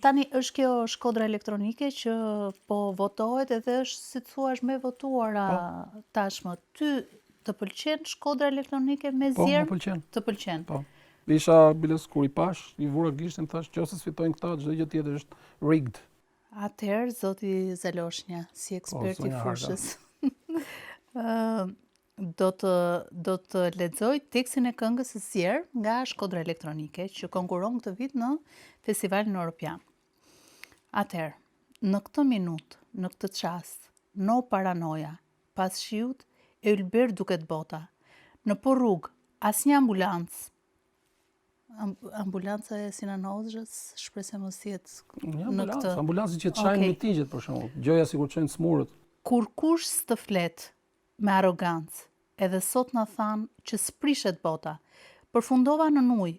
Tani është kjo shkodra elektronike që po votohet edhe është, si thua, me votuara tashmë. Ty të pëlqen shkodra elektronike me zjerë? Po, më pëlqen. Të pëlqen? Po. Isha biles kur i pash, i vura gishtin, thash, nëse sfitojnë këta, çdo gjë tjetër është rigged. Atëherë, zoti Zaloshnia, si ekspert i fushës, do të lexoj tekstin e këngës së Zjerë nga Shkodra Elektronike, që konkuron këtë vit në Festivalin Europian. Atëherë, në këtë minutë, në këtë çast, no paranoja, pas shiut e ylber duket bota. Në po rrugë, asnjë ambulancë. Ambulanca e Sinan Hoxhës, shpresoj mos jetë në këtë. Ambulancë që të shajnë mitingjet, për shembull. Gjoja sikur çojnë smurët. Kur kush s'të flet me arrogancë, edhe sot na than që s'prishet bota. Përfundova në ujë,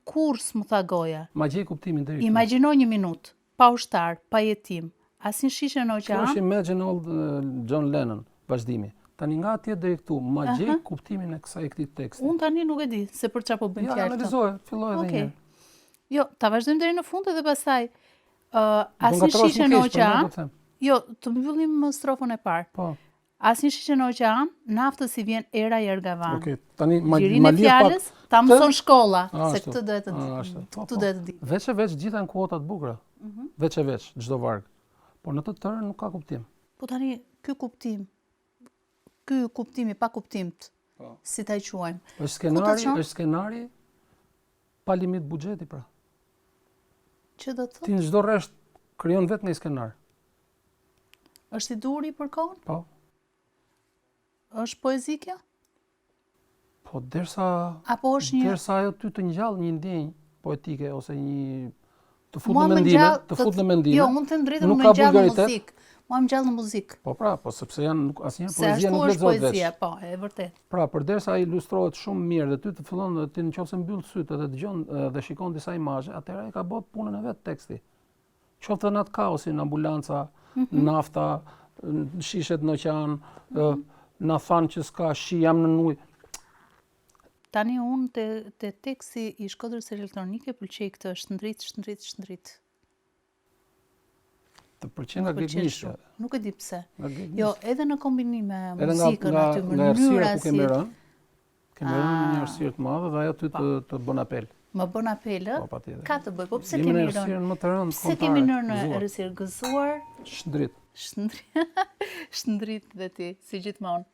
kur s'mu tha goja. Ma gjej kuptimin deri këtu. Imagjino një minutë, pa ushtar, pa jetim, asnjë shishe në oqean. Kjo është Imagine Old John Lennon, vazhdimi. Tani nga atje deri këtu, ma gjej kuptimin e këtij teksti. Unë tani nuk e di se për çfarë po bën fjalë. Ja, analizoje, filloj edhe një. Jo, ta vazhdojmë deri në fund edhe pastaj asnjë shishe në oqean. Jo, të mbyllim strofën e parë. Po. Asnjë shishe në oqean, naftës i vjen era Jergavan. Okej, tani Lirin e fjalës, ta mëson shkolla, se këtë duhet të di. Veç e veç gjitha në kuota të bukura. Veç e veç, çdo varg. Por në të tërë nuk ka kuptim. Po tani ky kuptimi pa kuptimt, si ta quajmë. Është skenari pa limit buxheti, pra. Që do të thotë? Ti në çdo rresht krijon vetëm një skenar. Është i duri për kohën? Po. Është poezi kjo? Po, derisa ajo ty të ngjall një ndjenjë poetike ose një të fut në mendime, Jo, mund të them drejtën, më ngjall në muzikë. Mua më gjallë në muzikë. Po pra, po sepse asnjëherë se poezia nuk lexohet veç. Poezia, po, e vërtet. Pra, përderisa ai ilustrohet shumë mirë dhe ty të fillon dhe ti nëse mbyll sytë dhe dëgjon dhe shikon disa imazhe, atëherë ai ka bërë punën e vet teksti. Qoftë në atë kaosin, ambulanca, nafta, shishet në oqean, na thanë që s'ka shi, jam në ujë. Tani unë te teksti i Shkodrës Elektronike pëlqej këtë shndrit. Të pëlqen nga gegnishtja. Nuk e di pse. Jo, edhe në kombinim me muzikën aty, mënyra si kemi rënë një errësirë të madhe dhe ajo ty të bën apel. Më bën apel, ka të bëj. Po pse kemi rënë? Pse kemi rënë në errësirë gëzuar? Shndrit. Shndrit dhe ti, si gjithmonë.